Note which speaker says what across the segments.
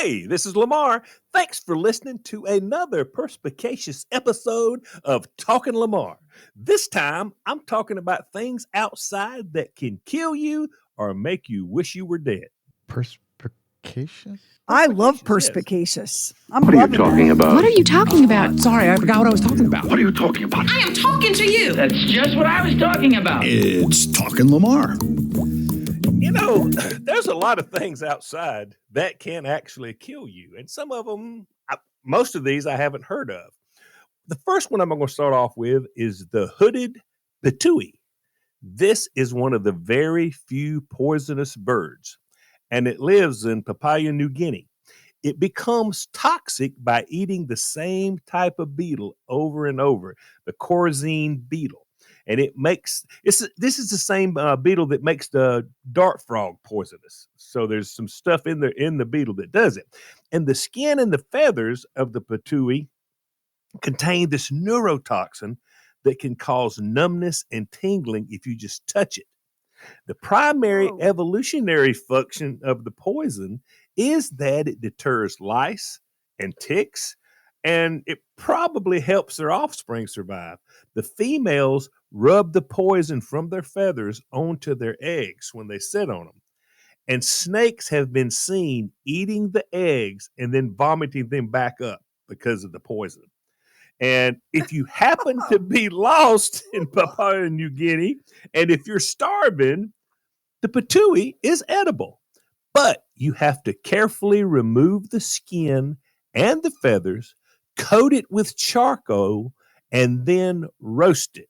Speaker 1: Hey, this is Lamar. Thanks for listening to another perspicacious episode of Talking Lamar. This time, I'm talking about things outside that can kill you or make you wish you were dead.
Speaker 2: Perspicacious?
Speaker 3: I love
Speaker 1: Perspicacious, yes.
Speaker 3: perspicacious. I'm
Speaker 4: What are you
Speaker 3: loving
Speaker 4: talking
Speaker 3: that.
Speaker 4: about?
Speaker 5: What are you talking about? Sorry, I forgot what I was talking about.
Speaker 4: What are you talking about?
Speaker 6: I am talking to you.
Speaker 7: That's just what I was talking about.
Speaker 8: It's Talking Lamar.
Speaker 1: You know, there's a lot of things outside that can actually kill you. And some of them, most of these I haven't heard of. The first one I'm going to start off with is the hooded patooey. This is one of the very few poisonous birds, and it lives in Papua New Guinea. It becomes toxic by eating the same type of beetle over and over, the corazine beetle. And this is the same beetle that makes the dart frog poisonous. So there's some stuff in the beetle that does it. And the skin and the feathers of the patooey contain this neurotoxin that can cause numbness and tingling if you just touch it. The primary evolutionary function of the poison is that it deters lice and ticks, and it probably helps their offspring survive. The females rub the poison from their feathers onto their eggs when they sit on them. And snakes have been seen eating the eggs and then vomiting them back up because of the poison. And if you happen to be lost in Papua New Guinea, and if you're starving, the patooey is edible. But you have to carefully remove the skin and the feathers, coat it with charcoal, and then roast it.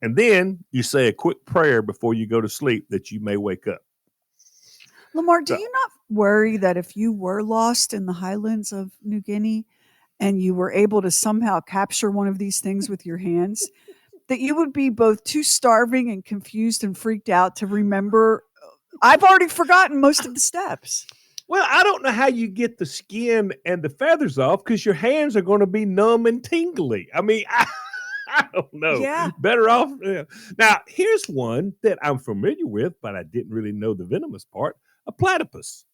Speaker 1: And then you say a quick prayer before you go to sleep that you may wake up.
Speaker 3: Lamar, do you not worry that if you were lost in the highlands of New Guinea and you were able to somehow capture one of these things with your hands, that you would be both too starving and confused and freaked out to remember? I've already forgotten most of the steps.
Speaker 1: Well, I don't know how you get the skin and the feathers off because your hands are going to be numb and tingly. I mean, I don't know.
Speaker 3: Yeah.
Speaker 1: Better off. Now, here's one that I'm familiar with, but I didn't really know the venomous part, a platypus.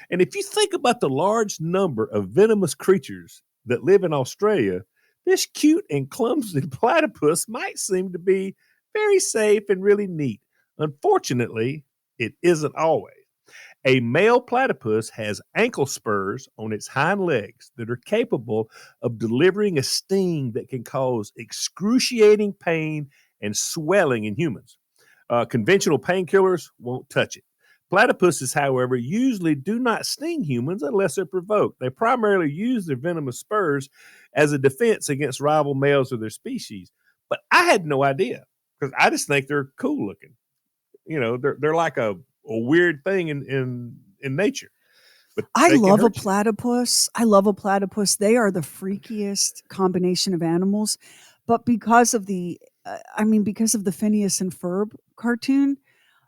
Speaker 1: And if you think about the large number of venomous creatures that live in Australia, this cute and clumsy platypus might seem to be very safe and really neat. Unfortunately, it isn't always. A male platypus has ankle spurs on its hind legs that are capable of delivering a sting that can cause excruciating pain and swelling in humans. Conventional painkillers won't touch it. Platypuses, however, usually do not sting humans unless they're provoked. They primarily use their venomous spurs as a defense against rival males of their species. But I had no idea because I just think they're cool looking. You know, they're like a weird thing in nature. But
Speaker 3: I love a platypus. I love a platypus. They are the freakiest combination of animals. But because of the Phineas and Ferb cartoon,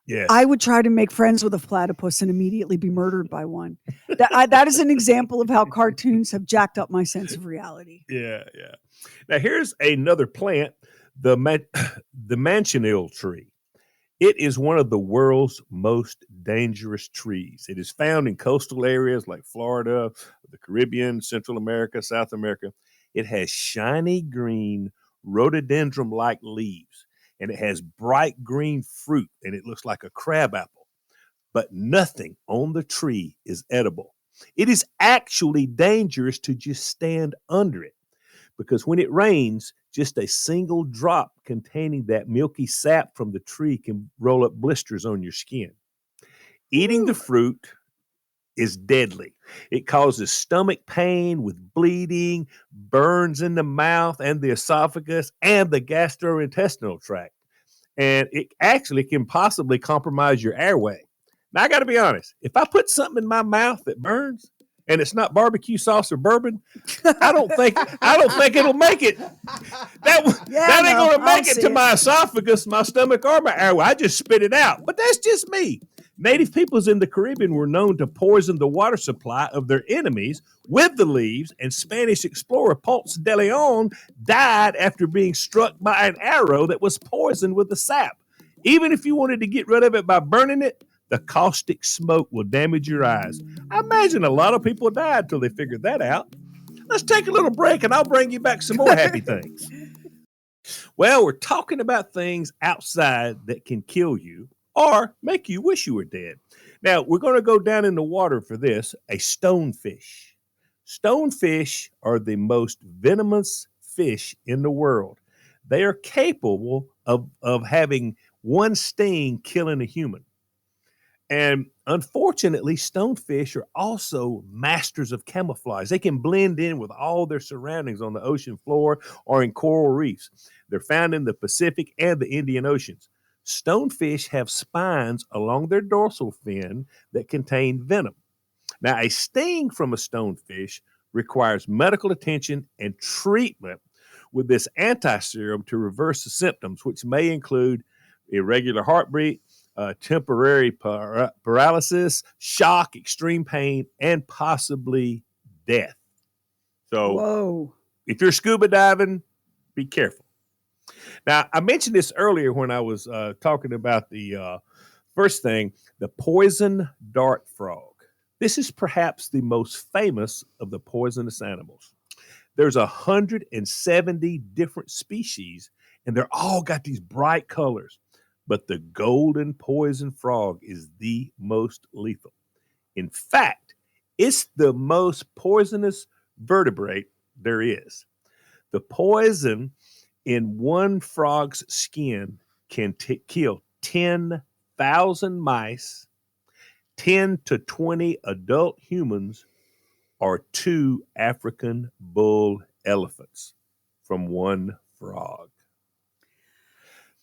Speaker 1: yes.
Speaker 3: I would try to make friends with a platypus and immediately be murdered by one. That is an example of how cartoons have jacked up my sense of reality.
Speaker 1: Yeah. Now here's another plant, the manchineal tree. It is one of the world's most dangerous trees. It is found in coastal areas like Florida, the Caribbean, Central America, South America. It has shiny green rhododendron-like leaves, and it has bright green fruit, and it looks like a crab apple. But nothing on the tree is edible. It is actually dangerous to just stand under it, because when it rains, just a single drop containing that milky sap from the tree can roll up blisters on your skin. Eating the fruit is deadly. It causes stomach pain with bleeding, burns in the mouth and the esophagus and the gastrointestinal tract. And it actually can possibly compromise your airway. Now, I got to be honest. If I put something in my mouth that burns, and it's not barbecue sauce or bourbon, I don't think it'll make it. That ain't going to make it to my esophagus, my stomach, or my airway. I just spit it out. But that's just me. Native peoples in the Caribbean were known to poison the water supply of their enemies with the leaves, and Spanish explorer Ponce de Leon died after being struck by an arrow that was poisoned with the sap. Even if you wanted to get rid of it by burning it, The caustic smoke will damage your eyes. I imagine a lot of people died till they figured that out. Let's take a little break and I'll bring you back some more happy things. Well, we're talking about things outside that can kill you or make you wish you were dead. Now, we're going to go down in the water for this, a stonefish. Stonefish are the most venomous fish in the world. They are capable of having one sting killing a human. And unfortunately, stonefish are also masters of camouflage. They can blend in with all their surroundings on the ocean floor or in coral reefs. They're found in the Pacific and the Indian Oceans. Stonefish have spines along their dorsal fin that contain venom. Now, a sting from a stonefish requires medical attention and treatment with this anti-serum to reverse the symptoms, which may include irregular heartbeat, temporary paralysis, shock, extreme pain, and possibly death. So,
Speaker 3: Whoa.
Speaker 1: if you're scuba diving, be careful. Now, I mentioned this earlier when I was talking about the first thing, the poison dart frog. This is perhaps the most famous of the poisonous animals. There's 170 different species, and they're all got these bright colors. But the golden poison frog is the most lethal. In fact, it's the most poisonous vertebrate there is. The poison in one frog's skin can kill 10,000 mice, 10 to 20 adult humans, or 2 African bull elephants from one frog.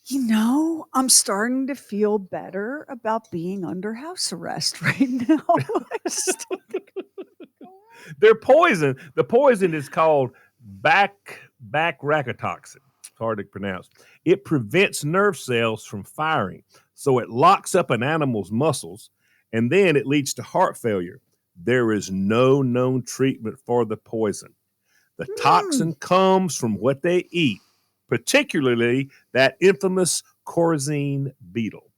Speaker 3: You know, I'm starting to feel better about being under house arrest right now.
Speaker 1: Their poison, the poison is called bacracatoxin. It's hard to pronounce. It prevents nerve cells from firing, so it locks up an animal's muscles, and then it leads to heart failure. There is no known treatment for the poison. The toxin comes from what they eat, particularly that infamous Corazine beetle.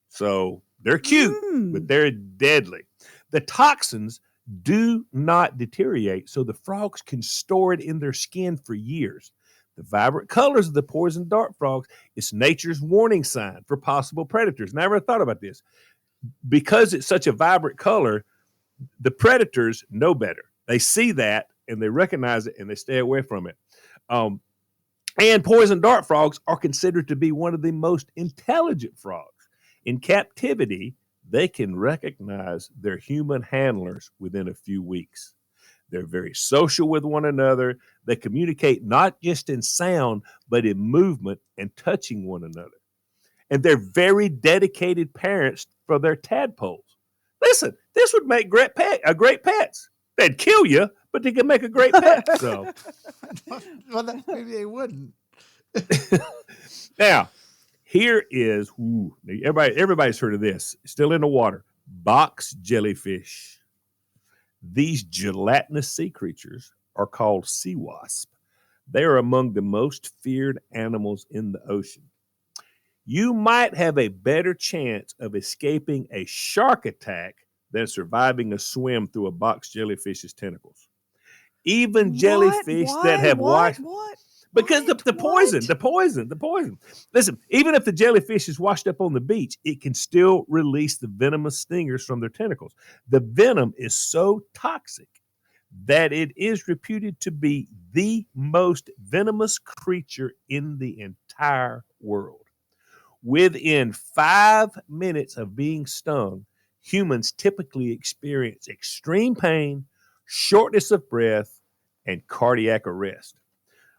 Speaker 1: So they're cute, but they're deadly. The toxins do not deteriorate, so the frogs can store it in their skin for years. The vibrant colors of the poison dart frogs is nature's warning sign for possible predators. Never thought about this. Because it's such a vibrant color, the predators know better. They see that and they recognize it and they stay away from it. And poison dart frogs are considered to be one of the most intelligent frogs. In captivity, they can recognize their human handlers within a few weeks. They're very social with one another. They communicate not just in sound, but in movement and touching one another. And they're very dedicated parents for their tadpoles. Listen, this would make great pets. They'd kill you, but they can make a great pet. So,
Speaker 2: Well, maybe they wouldn't.
Speaker 1: now, here is everybody's heard of this. Still in the water, box jellyfish. These gelatinous sea creatures are called sea wasps. They are among the most feared animals in the ocean. You might have a better chance of escaping a shark attack than surviving a swim through a box jellyfish's tentacles. Even jellyfish that have washed... Because the poison. Listen, even if the jellyfish is washed up on the beach, it can still release the venomous stingers from their tentacles. The venom is so toxic that it is reputed to be the most venomous creature in the entire world. Within 5 minutes of being stung, humans typically experience extreme pain, shortness of breath, and cardiac arrest.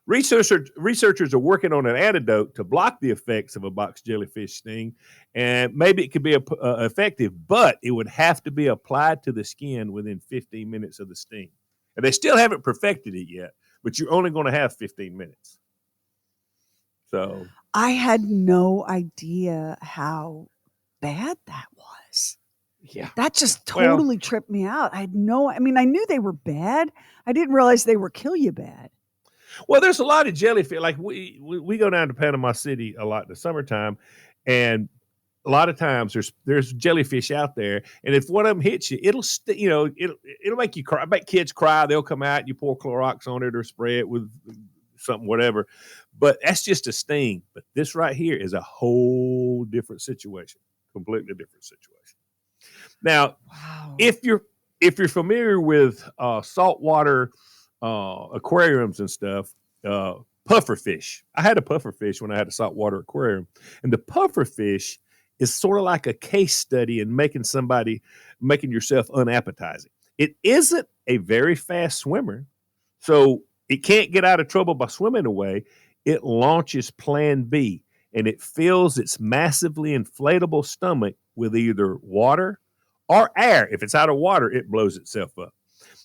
Speaker 1: Researchers are working on an antidote to block the effects of a box jellyfish sting, and maybe it could be effective, but it would have to be applied to the skin within 15 minutes of the sting. And they still haven't perfected it yet, but you're only going to have 15 minutes. So
Speaker 3: I had no idea how bad that was.
Speaker 1: Yeah.
Speaker 3: That just totally tripped me out. I knew they were bad. I didn't realize they were kill you bad.
Speaker 1: Well, there's a lot of jellyfish. Like we go down to Panama City a lot in the summertime, and a lot of times there's jellyfish out there, and if one of them hits you, it'll it'll make you cry. Make kids cry. They'll come out. You pour Clorox on it or spray it with something, whatever. But that's just a sting. But this right here is a whole different situation, completely different situation. Now,
Speaker 3: Wow.
Speaker 1: if you're familiar with saltwater aquariums and stuff, pufferfish. I had a pufferfish when I had a saltwater aquarium, and the pufferfish is sort of like a case study in making yourself unappetizing. It isn't a very fast swimmer, so it can't get out of trouble by swimming away. It launches Plan B, and it fills its massively inflatable stomach with either water or air. If it's out of water, it blows itself up.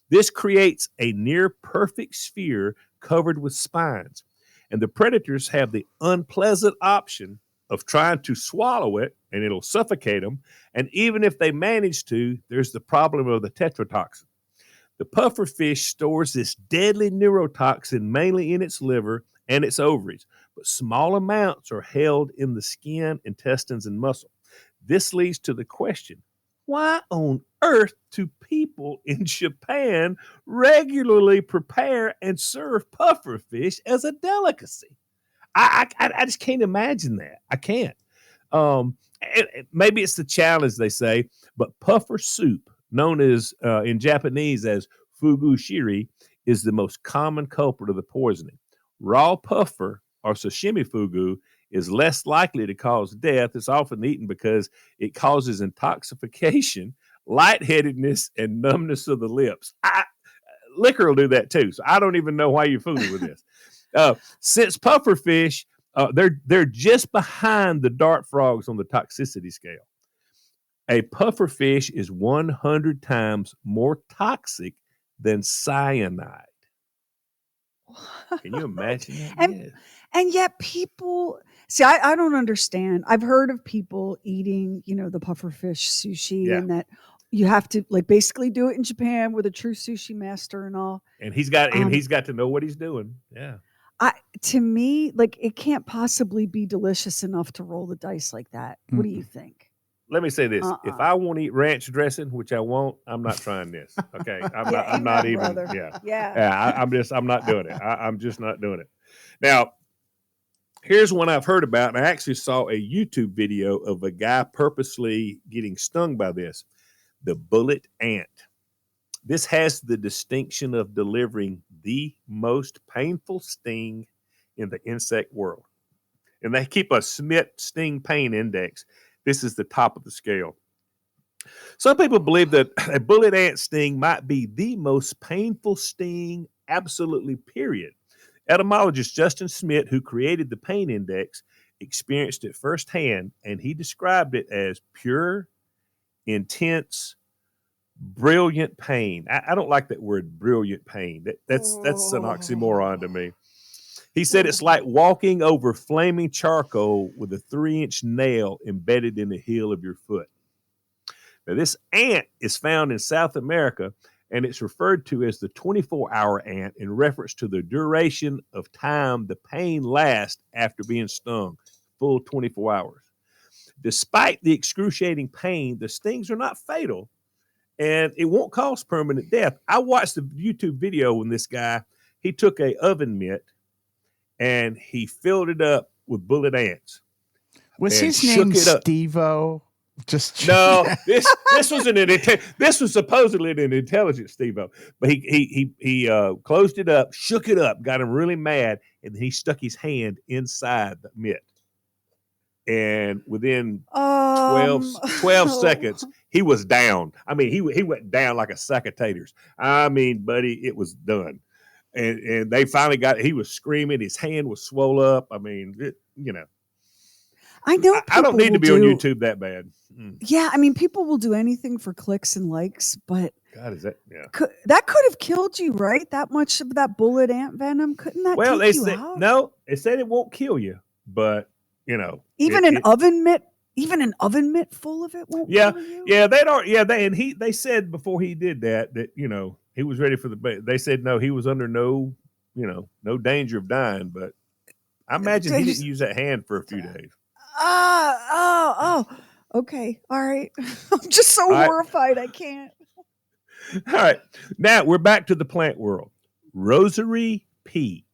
Speaker 1: This creates a near perfect sphere covered with spines, and the predators have the unpleasant option of trying to swallow it, and it'll suffocate them. And even if they manage to, there's the problem of the tetrotoxin. The pufferfish stores this deadly neurotoxin mainly in its liver and its ovaries, but small amounts are held in the skin, intestines, and muscle. This leads to the question, why on earth do people in Japan regularly prepare and serve pufferfish as a delicacy? I just can't imagine that. I can't. Maybe it's the challenge, they say, but puffer soup, known as in Japanese as fugu shiri, is the most common culprit of the poisoning. Raw puffer or sashimi fugu is less likely to cause death. It's often eaten because it causes intoxication, lightheadedness, and numbness of the lips. Liquor will do that too, so I don't even know why you're fooling with this. Since pufferfish, they're just behind the dart frogs on the toxicity scale. A pufferfish is 100 times more toxic than cyanide. Can you imagine that?
Speaker 3: And yet people see, I don't understand. I've heard of people eating, the pufferfish sushi, and that you have to basically do it in Japan with a true sushi master and all.
Speaker 1: And he's got to know what he's doing. Yeah.
Speaker 3: To me, it can't possibly be delicious enough to roll the dice like that. What do you think?
Speaker 1: Let me say this. If I won't eat ranch dressing, which I won't, I'm not trying this. Okay. I'm not even.
Speaker 3: Brother.
Speaker 1: I'm not doing it. I'm just not doing it. Now, here's one I've heard about. And I actually saw a YouTube video of a guy purposely getting stung by this. The bullet ant. This has the distinction of delivering the most painful sting in the insect world. And they keep a Smith sting pain index. This is the top of the scale. Some people believe that a bullet ant sting might be the most painful sting, absolutely, period. Etymologist Justin Smith, who created the pain index, experienced it firsthand, and he described it as pure, intense, brilliant pain. I don't like that word, brilliant pain. That's an oxymoron to me. He said it's like walking over flaming charcoal with a 3-inch nail embedded in the heel of your foot. Now, this ant is found in South America, and it's referred to as the 24-hour ant in reference to the duration of time the pain lasts after being stung, full 24 hours. Despite the excruciating pain, the stings are not fatal, and it won't cause permanent death. I watched the YouTube video when this guy, he took a oven mitt and he filled it up with bullet ants.
Speaker 2: Was his name Steve-O?
Speaker 1: No, this was supposedly an intelligent Steve-O, but he closed it up, shook it up, got him really mad, and then he stuck his hand inside the mitt. And within 12 seconds, he was down. I mean, he went down like a sack of taters. I mean, buddy, it was done. And they finally he was screaming. His hand was swole up. I mean,
Speaker 3: I know.
Speaker 1: I don't need to be on YouTube that bad.
Speaker 3: Yeah, I mean, people will do anything for clicks and likes, but
Speaker 1: God, is that? Yeah,
Speaker 3: that could have killed you, right? That much of that bullet ant venom, couldn't that?
Speaker 1: Well,
Speaker 3: take
Speaker 1: they
Speaker 3: you
Speaker 1: said
Speaker 3: out?
Speaker 1: no. They said it won't kill you, but
Speaker 3: even an oven mitt full of it won't kill you.
Speaker 1: Yeah, they don't. Yeah, they said before he did that he was ready for they said no, he was under no danger of dying, but I imagine he didn't use that hand for a few days.
Speaker 3: Okay. All right. I'm just so
Speaker 1: All right.
Speaker 3: horrified. I can't.
Speaker 1: All right. Now we're back to the plant world. Rosary pea.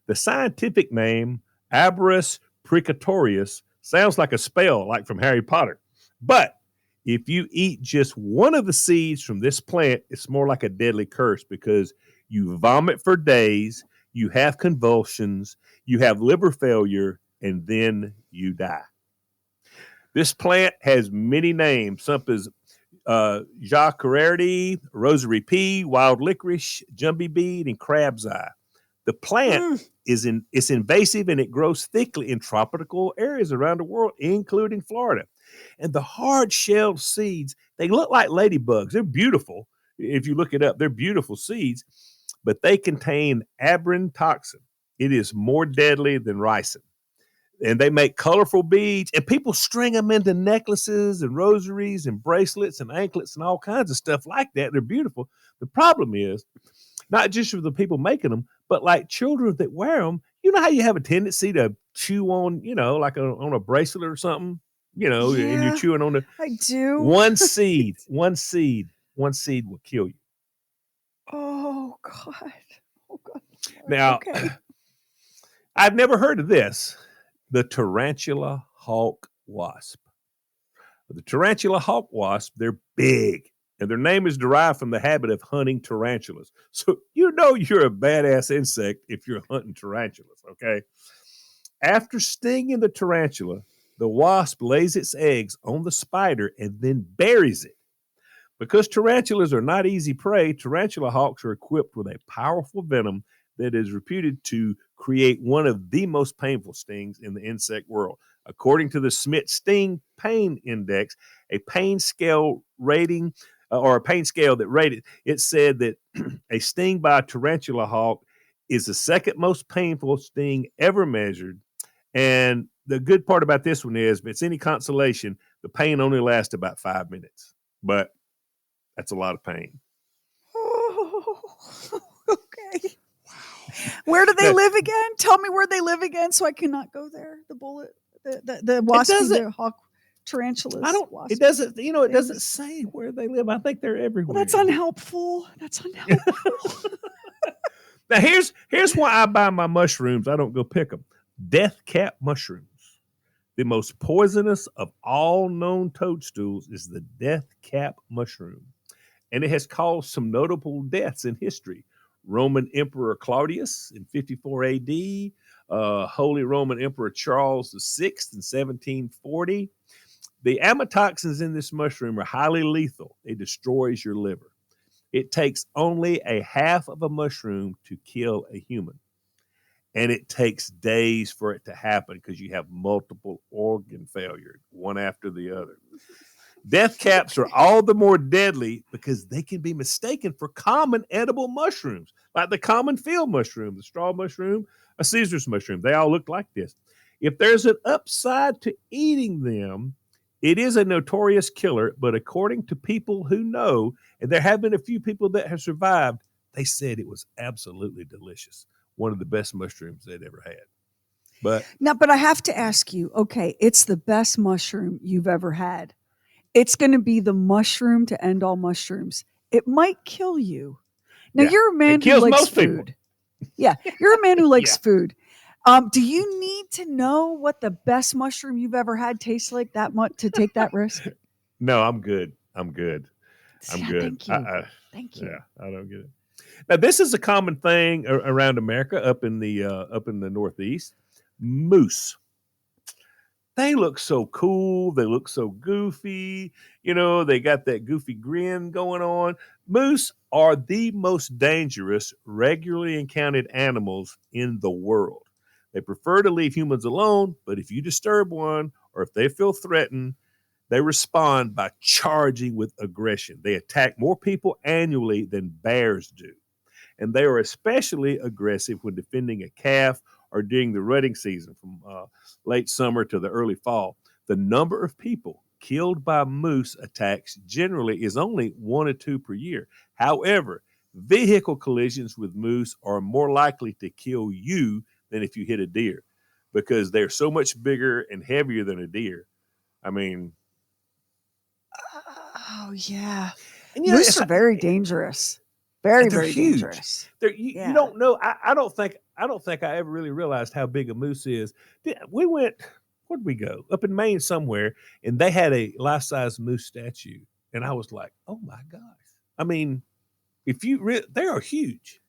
Speaker 1: The scientific name, Aberus precatorius, sounds like a spell like from Harry Potter. But if you eat just one of the seeds from this plant, it's more like a deadly curse because you vomit for days, you have convulsions, you have liver failure, and then you die. This plant has many names. Some is jacaranda, rosary pea, wild licorice, jumbie bead, and crab's eye. The plant it's invasive and it grows thickly in tropical areas around the world, including Florida. And the hard-shelled seeds, they look like ladybugs. They're beautiful. If you look it up, they're beautiful seeds, but they contain aberrin toxin. It is more deadly than ricin. And they make colorful beads, and people string them into necklaces and rosaries and bracelets and anklets and all kinds of stuff like that. They're beautiful. The problem is not just for the people making them, but like children that wear them. You know how you have a tendency to chew on, like on a bracelet or something, and you're chewing on
Speaker 3: I do.
Speaker 1: one seed will kill you.
Speaker 3: Oh God. Oh God.
Speaker 1: Now,
Speaker 3: okay.
Speaker 1: I've never heard of this. The tarantula hawk wasp. The tarantula hawk wasp, they're big, and their name is derived from the habit of hunting tarantulas. So you're a badass insect if you're hunting tarantulas, okay? After stinging the tarantula, the wasp lays its eggs on the spider and then buries it. Because tarantulas are not easy prey, tarantula hawks are equipped with a powerful venom that is reputed to create one of the most painful stings in the insect world. According to the Smith Sting Pain Index, a pain scale rating or a pain scale that rated, it said that a sting by a tarantula hawk is the second most painful sting ever measured. And the good part about this one is, if it's any consolation, the pain only lasts about 5 minutes. But that's a lot of pain.
Speaker 3: Oh, okay. Where do they live again? Tell me where they live again, so I cannot go there. The waspy, the hawk, tarantulas.
Speaker 1: It doesn't. It doesn't say where they live. I think they're everywhere.
Speaker 3: Well, that's unhelpful.
Speaker 1: Now here's why I buy my mushrooms. I don't go pick them. Death cap mushrooms. The most poisonous of all known toadstools is the death cap mushroom, and it has caused some notable deaths in history. Roman Emperor Claudius in 54 AD, Holy Roman Emperor Charles VI in 1740. The amatoxins in this mushroom are highly lethal. It destroys your liver. It takes only a half of a mushroom to kill a human. And it takes days for it to happen because you have multiple organ failure, one after the other. Death caps are all the more deadly because they can be mistaken for common edible mushrooms, like the common field mushroom, the straw mushroom, a Caesar's mushroom. They all look like this. If there's an upside to eating them, it is a notorious killer, but according to people who know, and there have been a few people that have survived, they said it was absolutely delicious. One of the best mushrooms they'd ever had. But
Speaker 3: I have to ask you, okay, it's the best mushroom you've ever had. It's going to be the mushroom to end all mushrooms. It might kill you. Now, you're a man who likes food. Yeah, you're a man who likes food. Do you need to know what the best mushroom you've ever had tastes like that much to take that risk?
Speaker 1: No, I'm good. I'm good.
Speaker 3: Thank you. Thank you.
Speaker 1: Yeah, I don't get it. Now, this is a common thing around America, up in the Northeast. Moose. They look so cool. They look so goofy. They got that goofy grin going on. Moose are the most dangerous regularly encountered animals in the world. They prefer to leave humans alone, but if you disturb one or if they feel threatened, they respond by charging with aggression. They attack more people annually than bears do. And they are especially aggressive when defending a calf or during the rutting season from late summer to the early fall. The number of people killed by moose attacks generally is only 1 or 2 per year. However, vehicle collisions with moose are more likely to kill you than if you hit a deer because they're so much bigger and heavier than a deer. I mean,
Speaker 3: Oh yeah.
Speaker 1: And
Speaker 3: Moose are very dangerous. Very,
Speaker 1: they're
Speaker 3: very
Speaker 1: huge.
Speaker 3: dangerous.
Speaker 1: You don't know. I don't think I ever really realized how big a moose is. We went. Where'd we go? Up in Maine somewhere, and they had a life-size moose statue, and I was like, "Oh my gosh!" I mean, they are huge.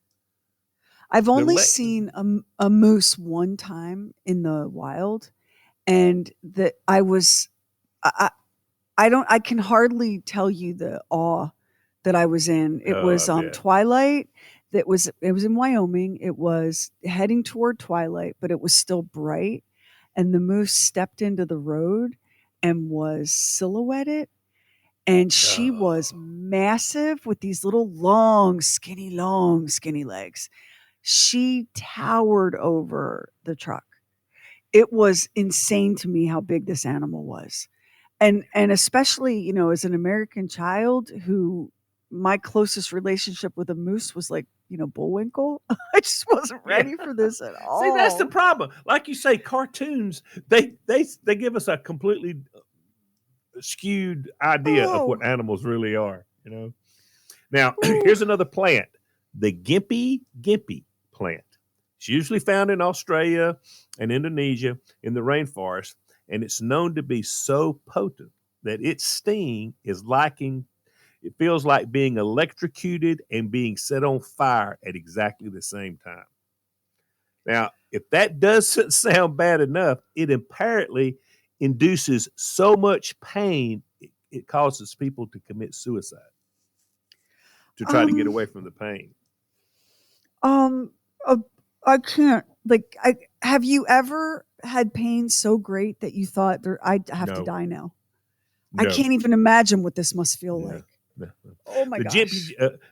Speaker 3: I've only seen a moose one time in the wild, and I can hardly tell you the awe that I was in. It was twilight. It was in Wyoming. It was heading toward twilight, but it was still bright. And the moose stepped into the road and was silhouetted. And she was massive with these little long, skinny legs. She towered over the truck. It was insane to me how big this animal was. And especially, as an American child who my closest relationship with a moose was like, Bullwinkle. I just wasn't ready for this at all.
Speaker 1: See, that's the problem. Like you say, cartoons, they give us a completely skewed idea of what animals really are, Now, here's another plant, the gimpy plant. It's usually found in Australia and Indonesia in the rainforest, and it's known to be so potent that its sting it feels like being electrocuted and being set on fire at exactly the same time. Now, if that doesn't sound bad enough, it apparently induces so much pain, it causes people to commit suicide to try to get away from the pain.
Speaker 3: I can't. Have you ever had pain so great that you thought I'd have to die now? No. I can't even imagine what this must feel like.
Speaker 1: No.
Speaker 3: Oh my gosh.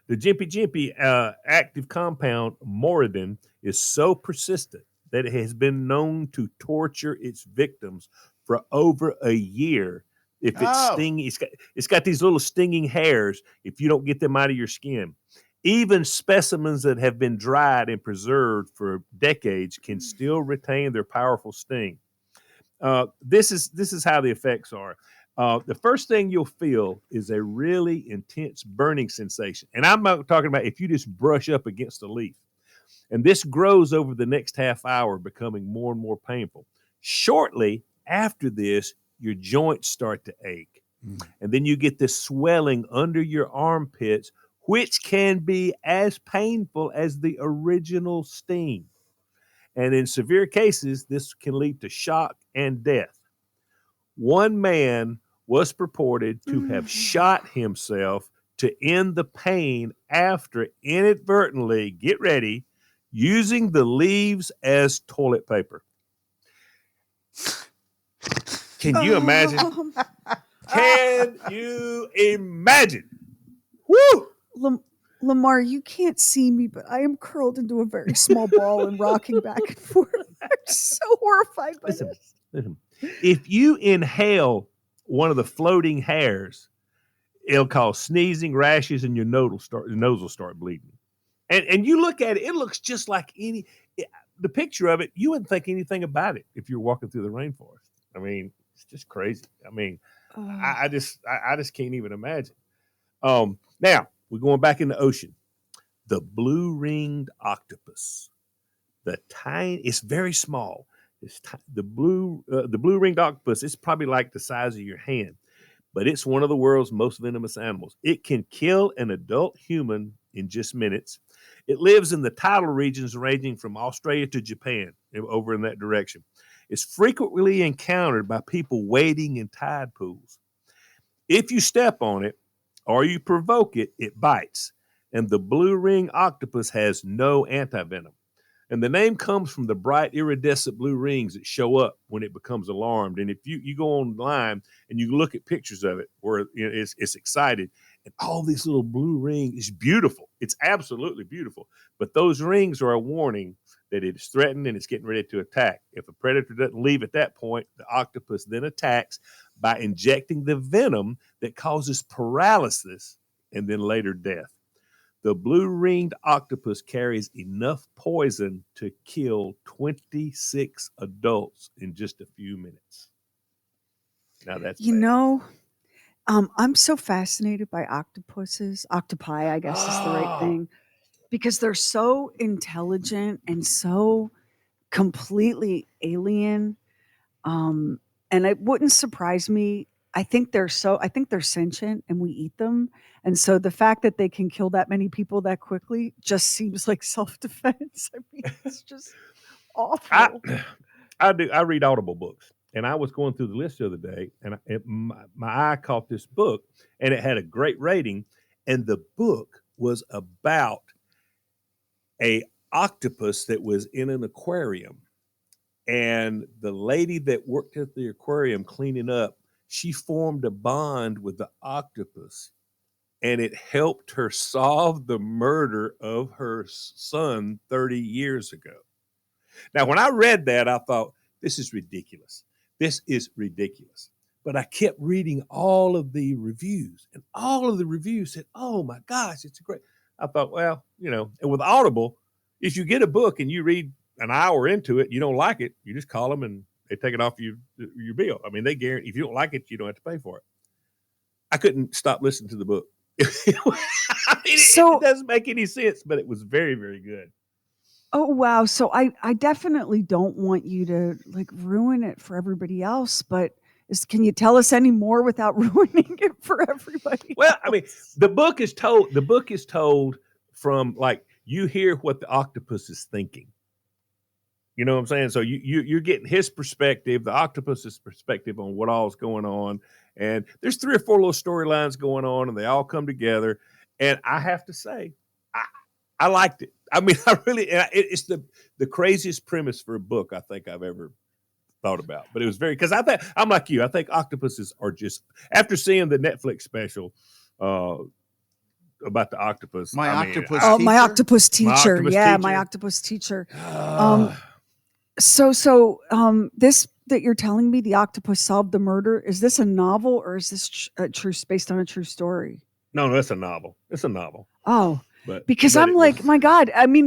Speaker 1: The jimpy active compound moridin is so persistent that it has been known to torture its victims for over a year. If it's stinging, it's got these little stinging hairs if you don't get them out of your skin. Even specimens that have been dried and preserved for decades can still retain their powerful sting. This is how the effects are. The first thing you'll feel is a really intense burning sensation. And I'm not talking about if you just brush up against a leaf. And this grows over the next half hour, becoming more and more painful. Shortly after this, your joints start to ache. And then you get this swelling under your armpits, which can be as painful as the original sting. And in severe cases, this can lead to shock and death. One man was purported to have shot himself to end the pain after inadvertently, get ready, using the leaves as toilet paper. Can you imagine? Can you imagine? Woo!
Speaker 3: Lamar, you can't see me, but I am curled into a very small ball and rocking back and forth. I'm so horrified by this.
Speaker 1: Listen. If you inhale one of the floating hairs, it'll cause sneezing, rashes, and your nose will start bleeding. And you look at it, it looks just like the picture of it, you wouldn't think anything about it if you're walking through the rainforest. I mean, it's just crazy. I mean, I just can't even imagine. Now, we're going back in the ocean. The blue-ringed octopus. It's very small. The blue-ringed octopus, it's probably like the size of your hand, but it's one of the world's most venomous animals. It can kill an adult human in just minutes. It lives in the tidal regions ranging from Australia to Japan, over in that direction. It's frequently encountered by people wading in tide pools. If you step on it or you provoke it, it bites. And the blue-ringed octopus has no antivenom. And the name comes from the bright iridescent blue rings that show up when it becomes alarmed. And if you go online and you look at pictures of it where it's excited, and all these little blue rings, it's beautiful. It's absolutely beautiful. But those rings are a warning that it is threatened and it's getting ready to attack. If a predator doesn't leave at that point, the octopus then attacks by injecting the venom that causes paralysis and then later death. The blue-ringed octopus carries enough poison to kill 26 adults in just a few minutes. Now that's bad.
Speaker 3: I'm so fascinated by octopuses. Octopi, I guess, is the right
Speaker 1: Oh,
Speaker 3: thing, because they're so intelligent and so completely alien. Um, and it wouldn't surprise me. I think they're sentient and we eat them. And so the fact that they can kill that many people that quickly just seems like self-defense. I mean, it's just
Speaker 1: I
Speaker 3: awful.
Speaker 1: I do. I read Audible books, and I was going through the list the other day, and my eye caught this book, and it had a great rating, and the book was about a octopus that was in an aquarium, and the lady that worked at the aquarium cleaning up, she formed a bond with the octopus, and it helped her solve the murder of her son 30 years ago. Now, when I read that, I thought, this is ridiculous. This is ridiculous. But I kept reading all of the reviews, and all of the reviews said, oh my gosh, it's great. I thought, well, and with Audible, if you get a book and you read an hour into it, you don't like it, you just call them and they take it off your bill. I mean, they guarantee if you don't like it, you don't have to pay for it. I couldn't stop listening to the book. I mean, it
Speaker 3: So
Speaker 1: doesn't make any sense, but it was very, very good.
Speaker 3: Oh, wow. So I definitely don't want you to like ruin it for everybody else, but can you tell us any more without ruining it for everybody
Speaker 1: Well, I mean,
Speaker 3: else?
Speaker 1: the book is told from like you hear what the octopus is thinking. You know what I'm saying? So you're getting his perspective, the octopus's perspective on what all's going on. And there's 3 or 4 little storylines going on, and they all come together. And I have to say, I liked it. I mean, I really, it's the craziest premise for a book I think I've ever thought about. But it was very, because I'm like you. I think octopuses are just, after seeing the Netflix special uh, about the octopus.
Speaker 2: My
Speaker 1: I mean,
Speaker 2: octopus
Speaker 3: Oh,
Speaker 2: teacher.
Speaker 3: my octopus
Speaker 1: my
Speaker 3: teacher.
Speaker 1: octopus
Speaker 3: Yeah, my
Speaker 1: teacher.
Speaker 3: octopus teacher. Um, this that you're telling me, the octopus solved the murder, is this a novel or is this based on a true story?
Speaker 1: No, that's a novel. It's a novel.
Speaker 3: Oh,
Speaker 1: But
Speaker 3: because I'm
Speaker 1: it
Speaker 3: like,
Speaker 1: was,
Speaker 3: my God, I mean,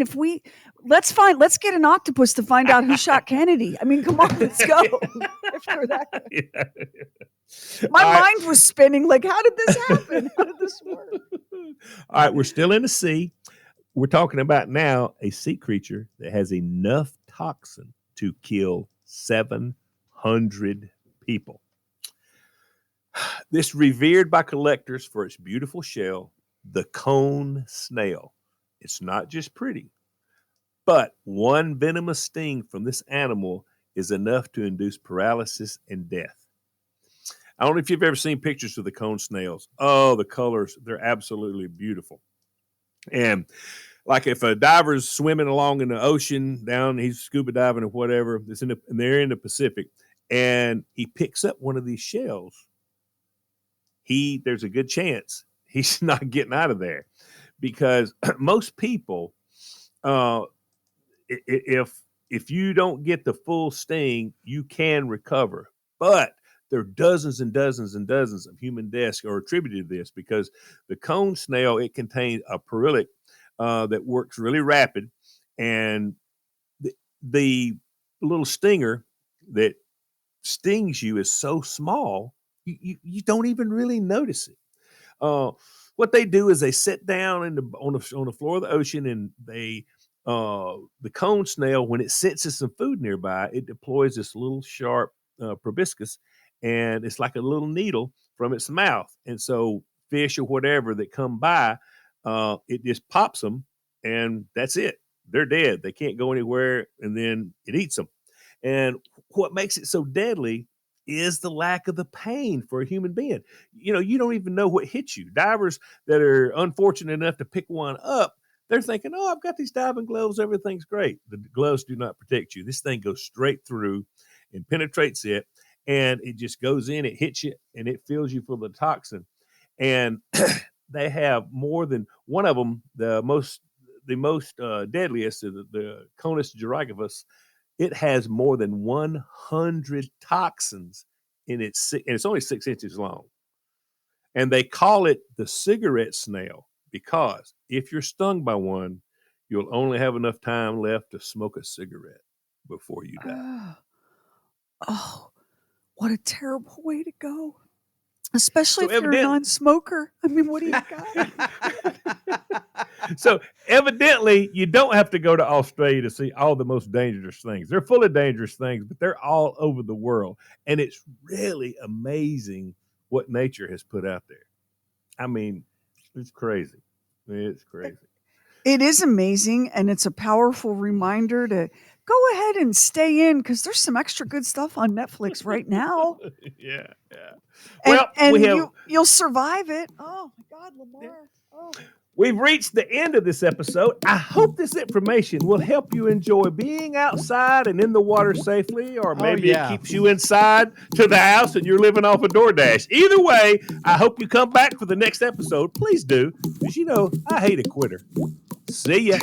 Speaker 3: let's get an octopus to find out who shot Kennedy. I mean, come on, let's go. If you're that good.
Speaker 1: Yeah.
Speaker 3: My
Speaker 1: All right.
Speaker 3: mind was spinning like, how did this happen? How did this work?
Speaker 1: All right, we're still in the sea. We're talking about now a sea creature that has enough toxin to kill 700 people. This revered by collectors for its beautiful shell, the cone snail. It's not just pretty, but one venomous sting from this animal is enough to induce paralysis and death. I don't know if you've ever seen pictures of the cone snails. Oh, the colors, they're absolutely beautiful. And like if a diver's swimming along in the ocean, he's scuba diving or whatever, and they're in the Pacific, and he picks up one of these shells, there's a good chance he's not getting out of there, because most people, uh, if you don't get the full sting, you can recover, but there are dozens and dozens and dozens of human deaths are attributed to this, because the cone snail, it contains a pyrrolic that works really rapid, and the little stinger that stings you is so small you don't even really notice it. Uh, what they do is they sit down on the floor of the ocean, and the cone snail, when it senses some food nearby, it deploys this little sharp proboscis, and it's like a little needle from its mouth. And so fish or whatever that come by, it just pops them, and that's it. They're dead. They can't go anywhere, and then it eats them. And what makes it so deadly is the lack of the pain for a human being. You don't even know what hits you. Divers that are unfortunate enough to pick one up, they're thinking, oh, I've got these diving gloves, everything's great. The gloves do not protect you. This thing goes straight through and penetrates it, and it just goes in, it hits you, and it fills you full of toxin. And they have more than one of them, the most deadliest, the Conus gyrogavus. It has more than 100 toxins in its, and it's only 6 inches long. And they call it the cigarette snail because if you're stung by one, you'll only have enough time left to smoke a cigarette before you die.
Speaker 3: Oh, what a terrible way to go. Especially
Speaker 1: So
Speaker 3: if you're a non-smoker. I mean, what do you got?
Speaker 1: So evidently, you don't have to go to Australia to see all the most dangerous things. They're full of dangerous things, but they're all over the world. And it's really amazing what nature has put out there. I mean, it's crazy. It's crazy.
Speaker 3: It is amazing, and it's a powerful reminder to go ahead and stay in because there's some extra good stuff on Netflix right now.
Speaker 1: Yeah.
Speaker 3: Well,
Speaker 1: and
Speaker 3: you'll survive it. Oh my God, Lamar. Oh.
Speaker 1: We've reached the end of this episode. I hope this information will help you enjoy being outside and in the water safely, or maybe it keeps you inside to the house and you're living off a DoorDash. Either way, I hope you come back for the next episode. Please do, because I hate a quitter. See ya.